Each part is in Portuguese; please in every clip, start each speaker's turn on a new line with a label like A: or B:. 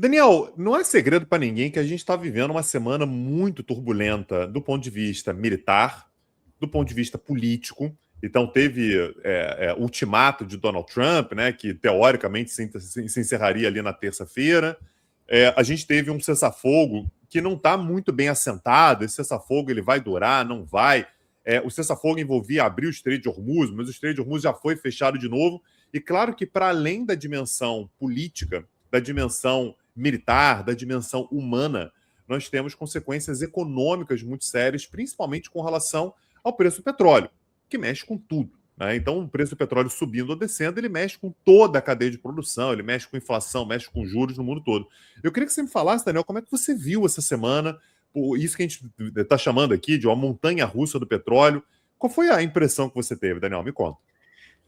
A: Daniel, não é segredo para ninguém que a gente está vivendo uma semana muito turbulenta do ponto de vista militar, do ponto de vista político. Então, teve ultimato de Donald Trump, né, que teoricamente se encerraria ali na terça-feira. A gente teve um cessar-fogo que não está muito bem assentado. Esse cessar-fogo ele vai durar, não vai. O cessar-fogo envolvia abrir o Estreito de Hormuz, mas o Estreito de Hormuz já foi fechado de novo. E claro que, para além da dimensão política, da dimensão militar, da dimensão humana, nós temos consequências econômicas muito sérias, principalmente com relação ao preço do petróleo, que mexe com tudo. Né? Então, o preço do petróleo subindo ou descendo, ele mexe com toda a cadeia de produção, ele mexe com inflação, mexe com juros no mundo todo. Eu queria que você me falasse, Daniel, como é que você viu essa semana, isso que a gente está chamando aqui de uma montanha-russa do petróleo. Qual foi a impressão que você teve, Daniel? Me conta.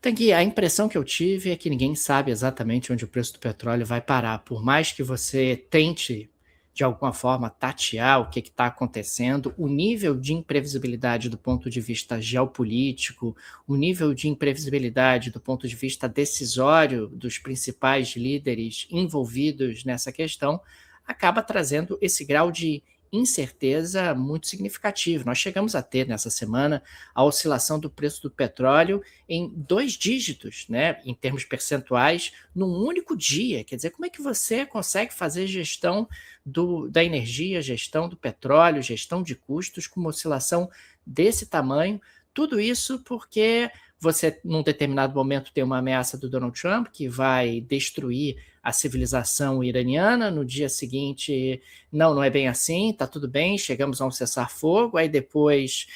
B: Tanguy, a impressão que eu tive é que ninguém sabe exatamente onde o preço do petróleo vai parar. Por mais que você tente, de alguma forma, tatear o que está acontecendo, o nível de imprevisibilidade do ponto de vista geopolítico, o nível de imprevisibilidade do ponto de vista decisório dos principais líderes envolvidos nessa questão, acaba trazendo esse grau de incerteza muito significativo. Nós chegamos a ter nessa semana a oscilação do preço do petróleo em 2 dígitos, né, em termos percentuais, num único dia. Quer dizer, como é que você consegue fazer gestão da energia, gestão do petróleo, gestão de custos com uma oscilação desse tamanho? Tudo isso porque você, num determinado momento, tem uma ameaça do Donald Trump que vai destruir a civilização iraniana. No dia seguinte, não é bem assim, está tudo bem, chegamos a um cessar-fogo. Aí depois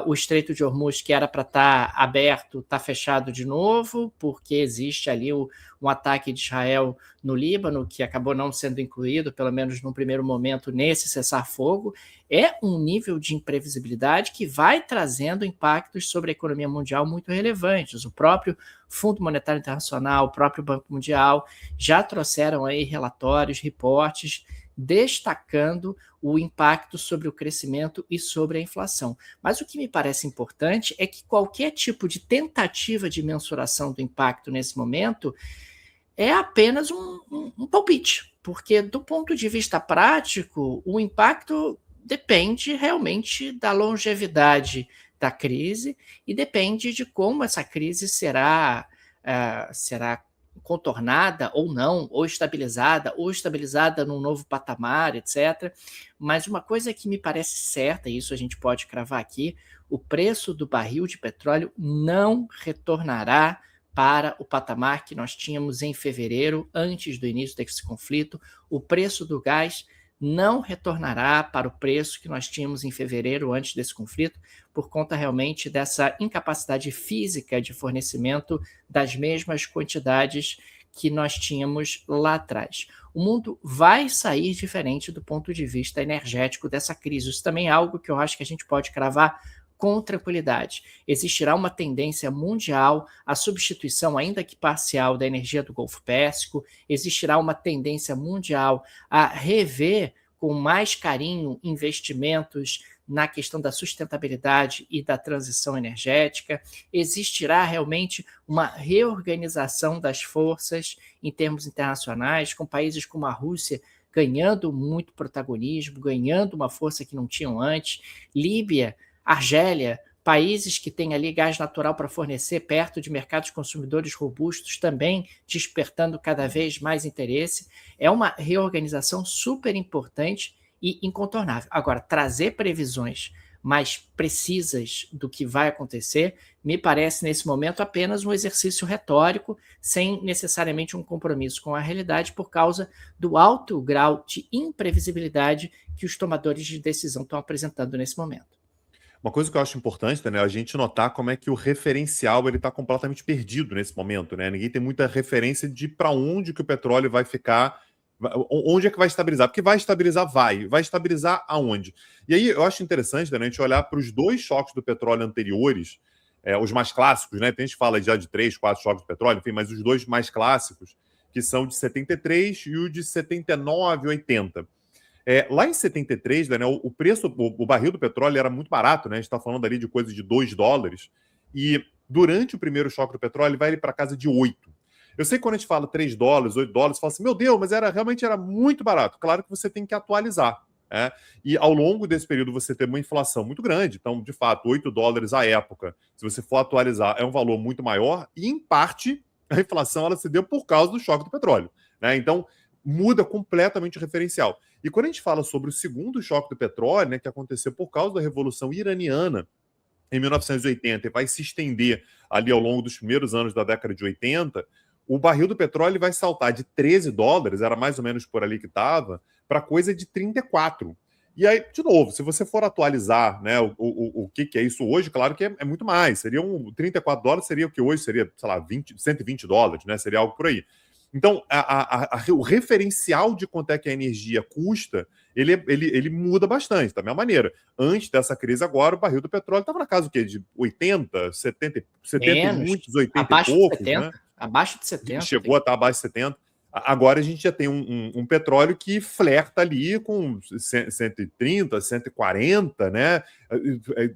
B: o Estreito de Hormuz, que era para estar aberto, está fechado de novo, porque existe ali um ataque de Israel no Líbano, que acabou não sendo incluído, pelo menos no primeiro momento, nesse cessar-fogo. É um nível de imprevisibilidade que vai trazendo impactos sobre a economia mundial muito relevantes. O próprio Fundo Monetário Internacional, o próprio Banco Mundial já trouxeram aí relatórios, reportes, destacando o impacto sobre o crescimento e sobre a inflação. Mas o que me parece importante é que qualquer tipo de tentativa de mensuração do impacto nesse momento é apenas um palpite, porque do ponto de vista prático, o impacto depende realmente da longevidade da crise e depende de como essa crise será contornada ou não, ou estabilizada num novo patamar, etc. Mas uma coisa que me parece certa, e isso a gente pode cravar aqui, o preço do barril de petróleo não retornará para o patamar que nós tínhamos em fevereiro, antes do início desse conflito. O preço do gás não retornará para o preço que nós tínhamos em fevereiro, antes desse conflito, por conta realmente dessa incapacidade física de fornecimento das mesmas quantidades que nós tínhamos lá atrás. O mundo vai sair diferente do ponto de vista energético dessa crise. Isso também é algo que eu acho que a gente pode cravar com tranquilidade. Existirá uma tendência mundial à substituição, ainda que parcial, da energia do Golfo Pérsico. Existirá uma tendência mundial a rever com mais carinho investimentos na questão da sustentabilidade e da transição energética. Existirá realmente uma reorganização das forças em termos internacionais, com países como a Rússia ganhando muito protagonismo, ganhando uma força que não tinham antes. Líbia, Argélia, países que têm ali gás natural para fornecer perto de mercados consumidores robustos, também despertando cada vez mais interesse. É uma reorganização super importante e incontornável. Agora, trazer previsões mais precisas do que vai acontecer, me parece nesse momento apenas um exercício retórico, sem necessariamente um compromisso com a realidade, por causa do alto grau de imprevisibilidade que os tomadores de decisão estão apresentando nesse momento.
A: Uma coisa que eu acho importante, né, a gente notar como é que o referencial ele está completamente perdido nesse momento, né? Ninguém tem muita referência de para onde que o petróleo vai ficar, onde é que vai estabilizar, porque vai estabilizar, vai estabilizar aonde? E aí eu acho interessante, né, a gente olhar para os dois choques do petróleo anteriores, os mais clássicos, né? Tem gente que fala já de 3, 4 choques do petróleo, enfim, mas os dois mais clássicos, que são de 73 e o de 79, 80. Lá em 73, Daniel, o preço, o barril do petróleo era muito barato, né? A gente está falando ali de coisa de $2. E durante o primeiro choque do petróleo, ele vai para casa de 8. Eu sei que quando a gente fala $3, $8, você fala assim, meu Deus, mas realmente era muito barato. Claro que você tem que atualizar. Né? E ao longo desse período você tem uma inflação muito grande. Então, de fato, $8 à época, se você for atualizar, é um valor muito maior. E, em parte, a inflação ela se deu por causa do choque do petróleo. Né? Então, muda completamente o referencial. E quando a gente fala sobre o segundo choque do petróleo, né, que aconteceu por causa da Revolução Iraniana, em 1980 e vai se estender ali ao longo dos primeiros anos da década de 80, o barril do petróleo vai saltar de $13, era mais ou menos por ali que estava, para coisa de 34. E aí, de novo, se você for atualizar né, o que é isso hoje, claro que é muito mais. Seria $34 seria o que hoje seria, sei lá, $120, né? Seria algo por aí. Então, o referencial de quanto é que a energia custa, ele muda bastante, da mesma maneira. Antes dessa crise agora, o barril do petróleo estava na casa o quê? De 80, 70 e
B: Menos,
A: muitos, 80 e
B: abaixo de
A: poucos,
B: 70,
A: né?
B: abaixo de 70.
A: Chegou a estar abaixo de 70. Agora a gente já tem um petróleo que flerta ali com 130, 140, né?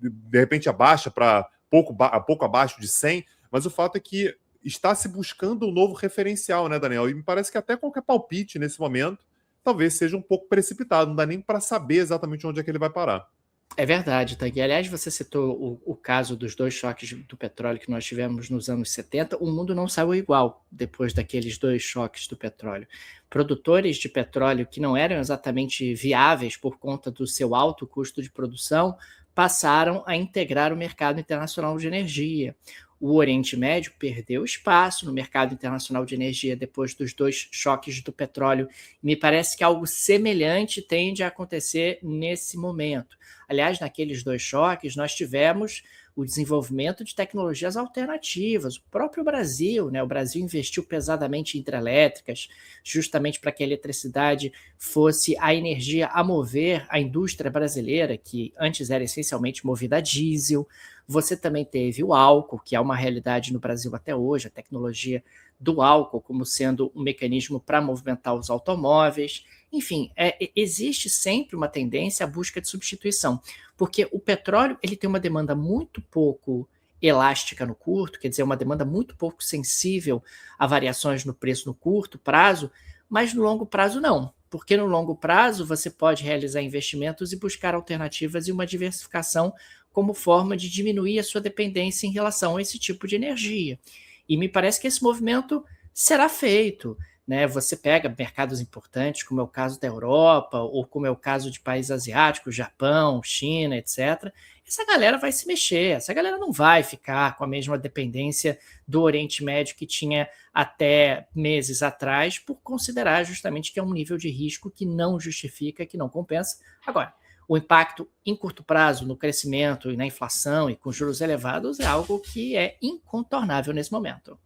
A: De repente abaixa para pouco abaixo de 100, mas o fato é que está se buscando um novo referencial, né, Daniel? E me parece que até qualquer palpite nesse momento talvez seja um pouco precipitado, não dá nem para saber exatamente onde é que ele vai parar.
B: É verdade, Tagui. Aliás, você citou o caso dos 2 choques do petróleo que nós tivemos nos anos 70. O mundo não saiu igual depois daqueles 2 choques do petróleo. Produtores de petróleo que não eram exatamente viáveis por conta do seu alto custo de produção passaram a integrar o mercado internacional de energia. O Oriente Médio perdeu espaço no mercado internacional de energia depois dos 2 choques do petróleo. Me parece que algo semelhante tende a acontecer nesse momento. Aliás, naqueles 2 choques, nós tivemos o desenvolvimento de tecnologias alternativas. O próprio Brasil, né? O Brasil investiu pesadamente em hidrelétricas, justamente para que a eletricidade fosse a energia a mover a indústria brasileira, que antes era essencialmente movida a diesel. Você também teve o álcool, que é uma realidade no Brasil até hoje, a tecnologia do álcool como sendo um mecanismo para movimentar os automóveis. Enfim, existe sempre uma tendência à busca de substituição, porque o petróleo ele tem uma demanda muito pouco elástica no curto, quer dizer, uma demanda muito pouco sensível a variações no preço no curto prazo, mas no longo prazo não, porque no longo prazo você pode realizar investimentos e buscar alternativas e uma diversificação como forma de diminuir a sua dependência em relação a esse tipo de energia. E me parece que esse movimento será feito. Né, você pega mercados importantes, como é o caso da Europa, ou como é o caso de países asiáticos, Japão, China, etc. Essa galera vai se mexer, essa galera não vai ficar com a mesma dependência do Oriente Médio que tinha até meses atrás, por considerar justamente que é um nível de risco que não justifica, que não compensa. Agora, o impacto em curto prazo no crescimento e na inflação e com juros elevados é algo que é incontornável nesse momento.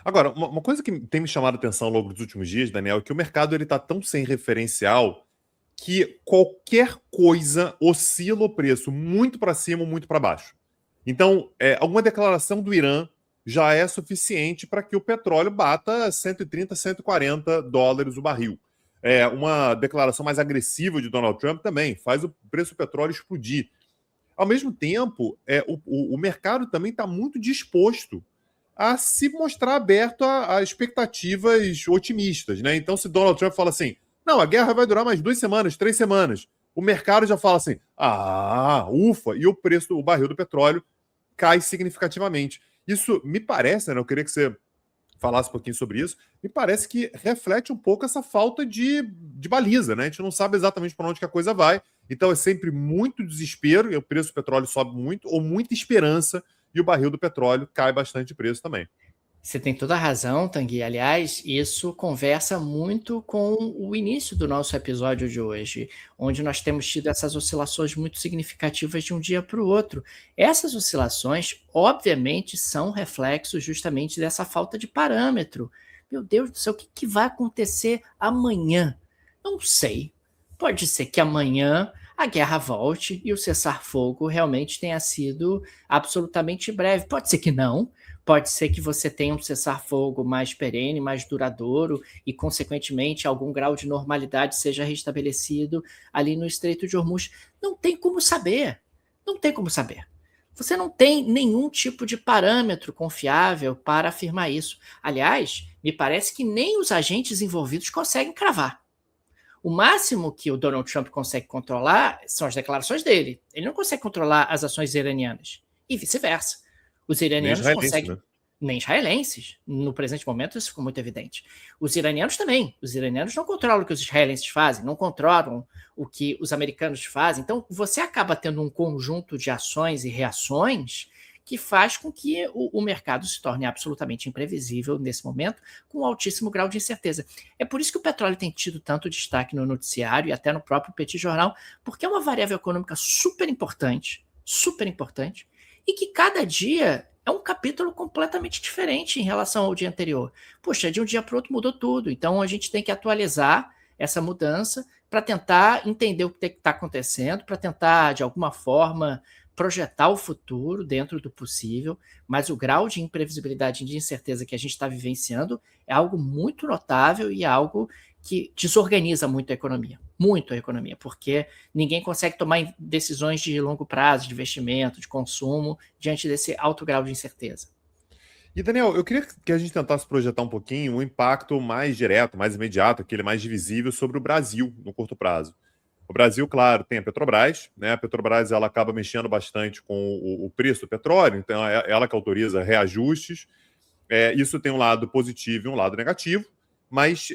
A: Agora, uma coisa que tem me chamado a atenção ao longo dos últimos dias, Daniel, é que o mercado está tão sem referencial que qualquer coisa oscila o preço muito para cima ou muito para baixo. Então, alguma declaração do Irã já é suficiente para que o petróleo bata 130, $140 o barril. Uma declaração mais agressiva de Donald Trump também faz o preço do petróleo explodir. Ao mesmo tempo, o mercado também está muito disposto a se mostrar aberto a expectativas otimistas, né? Então, se Donald Trump fala assim, não, a guerra vai durar mais 2 semanas, 3 semanas, o mercado já fala assim, ufa, e o preço do barril do petróleo cai significativamente. Isso me parece, né? Eu queria que você falasse um pouquinho sobre isso, me parece que reflete um pouco essa falta de baliza, né? A gente não sabe exatamente para onde que a coisa vai, então é sempre muito desespero, e o preço do petróleo sobe muito, ou muita esperança, e o barril do petróleo cai bastante de preço também.
B: Você tem toda a razão, Tanguy. Aliás, isso conversa muito com o início do nosso episódio de hoje, onde nós temos tido essas oscilações muito significativas de um dia para o outro. Essas oscilações, obviamente, são reflexos justamente dessa falta de parâmetro. Meu Deus do céu, o que vai acontecer amanhã? Não sei. Pode ser que amanhã a guerra volte e o cessar-fogo realmente tenha sido absolutamente breve. Pode ser que não. Pode ser que você tenha um cessar-fogo mais perene, mais duradouro e, consequentemente, algum grau de normalidade seja restabelecido ali no Estreito de Hormuz. Não tem como saber. Não tem como saber. Você não tem nenhum tipo de parâmetro confiável para afirmar isso. Aliás, me parece que nem os agentes envolvidos conseguem cravar. O máximo que o Donald Trump consegue controlar são as declarações dele. Ele não consegue controlar as ações iranianas. E vice-versa. Os
A: Nem
B: iranianos
A: israelense,
B: conseguem.
A: né?
B: Nem israelenses. No presente momento, isso ficou muito evidente. Os iranianos também. Os iranianos não controlam o que os israelenses fazem, não controlam o que os americanos fazem. Então, você acaba tendo um conjunto de ações e reações que faz com que o mercado se torne absolutamente imprevisível nesse momento, com um altíssimo grau de incerteza. É por isso que o petróleo tem tido tanto destaque no noticiário e até no próprio Petit Jornal, porque é uma variável econômica super importante, e que cada dia é um capítulo completamente diferente em relação ao dia anterior. Poxa, de um dia para o outro mudou tudo, então a gente tem que atualizar essa mudança para tentar entender o que está acontecendo, para tentar, de alguma forma, projetar o futuro dentro do possível, mas o grau de imprevisibilidade e de incerteza que a gente está vivenciando é algo muito notável e é algo que desorganiza muito a economia, porque ninguém consegue tomar decisões de longo prazo, de investimento, de consumo, diante desse alto grau de incerteza.
A: E, Daniel, eu queria que a gente tentasse projetar um pouquinho o impacto mais direto, mais imediato, aquele mais visível sobre o Brasil no curto prazo. O Brasil, claro, tem a Petrobras, né? A Petrobras ela acaba mexendo bastante com o preço do petróleo, então é ela que autoriza reajustes. Isso tem um lado positivo e um lado negativo, mas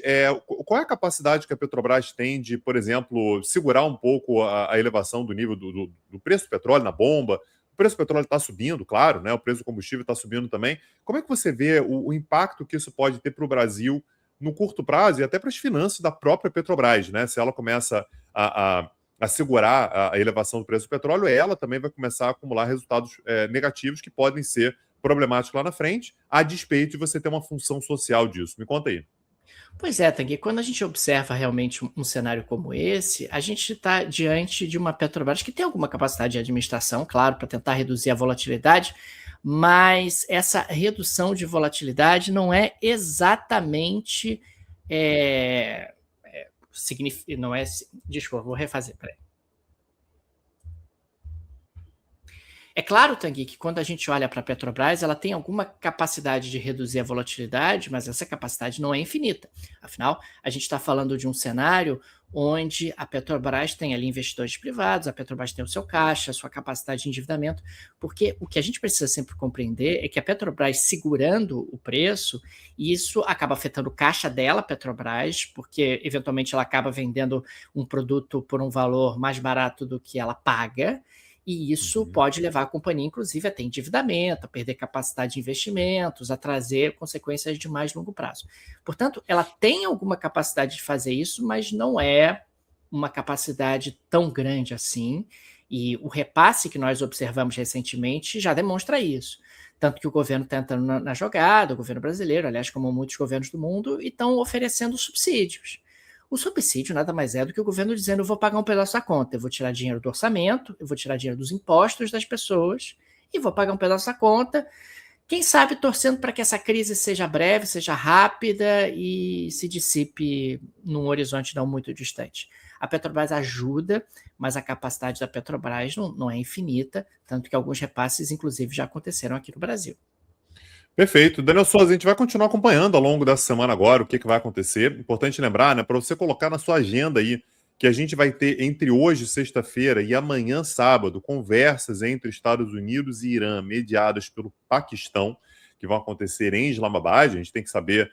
A: qual é a capacidade que a Petrobras tem de, por exemplo, segurar um pouco a elevação do nível do preço do petróleo na bomba? O preço do petróleo está subindo, claro, né? O preço do combustível está subindo também. Como é que você vê o impacto que isso pode ter para o Brasil no curto prazo e até para as finanças da própria Petrobras, né? Se ela começa a segurar a elevação do preço do petróleo, ela também vai começar a acumular resultados negativos que podem ser problemáticos lá na frente, a despeito de você ter uma função social disso. Me conta aí.
B: Pois é, Tanguy, quando a gente observa realmente um cenário como esse, a gente está diante de uma Petrobras que tem alguma capacidade de administração, claro, para tentar reduzir a volatilidade, mas essa redução de volatilidade não é exatamente. Não é. Desculpa, vou refazer. Peraí. É claro, Tanguy, que quando a gente olha para a Petrobras, ela tem alguma capacidade de reduzir a volatilidade, mas essa capacidade não é infinita. Afinal, a gente está falando de um cenário onde a Petrobras tem ali investidores privados, a Petrobras tem o seu caixa, a sua capacidade de endividamento, porque o que a gente precisa sempre compreender é que a Petrobras segurando o preço, isso acaba afetando o caixa dela, Petrobras, porque eventualmente ela acaba vendendo um produto por um valor mais barato do que ela paga, e isso pode levar a companhia, inclusive, a ter endividamento, a perder capacidade de investimentos, a trazer consequências de mais longo prazo. Portanto, ela tem alguma capacidade de fazer isso, mas não é uma capacidade tão grande assim. E o repasse que nós observamos recentemente já demonstra isso. Tanto que o governo está entrando na jogada, o governo brasileiro, aliás, como muitos governos do mundo, e estão oferecendo subsídios. O subsídio nada mais é do que o governo dizendo: eu vou pagar um pedaço da conta, eu vou tirar dinheiro do orçamento, eu vou tirar dinheiro dos impostos das pessoas e vou pagar um pedaço da conta. Quem sabe torcendo para que essa crise seja breve, seja rápida e se dissipe num horizonte não muito distante. A Petrobras ajuda, mas a capacidade da Petrobras não é infinita, tanto que alguns repasses, inclusive, já aconteceram aqui no Brasil.
A: Perfeito. Daniel Souza, a gente vai continuar acompanhando ao longo dessa semana agora o que vai acontecer. Importante lembrar, né, para você colocar na sua agenda aí, que a gente vai ter entre hoje, sexta-feira, e amanhã, sábado, conversas entre Estados Unidos e Irã, mediadas pelo Paquistão, que vão acontecer em Islamabad. A gente tem que saber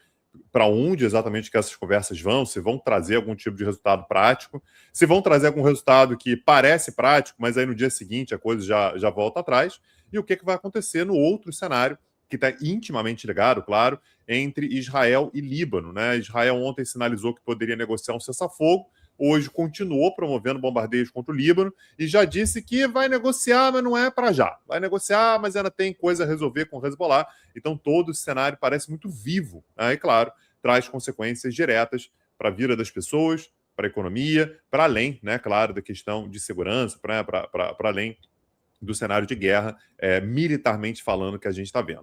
A: para onde exatamente que essas conversas vão, se vão trazer algum tipo de resultado prático, se vão trazer algum resultado que parece prático, mas aí no dia seguinte a coisa já volta atrás, e o que vai acontecer no outro cenário, que está intimamente ligado, claro, entre Israel e Líbano, né? Israel ontem sinalizou que poderia negociar um cessar-fogo, hoje continuou promovendo bombardeios contra o Líbano e já disse que vai negociar, mas não é para já. Vai negociar, mas ainda tem coisa a resolver com o Hezbollah. Então todo esse cenário parece muito vivo, né? E claro, traz consequências diretas para a vida das pessoas, para a economia, para além, né, claro, da questão de segurança, para além do cenário de guerra, militarmente falando, que a gente está vendo.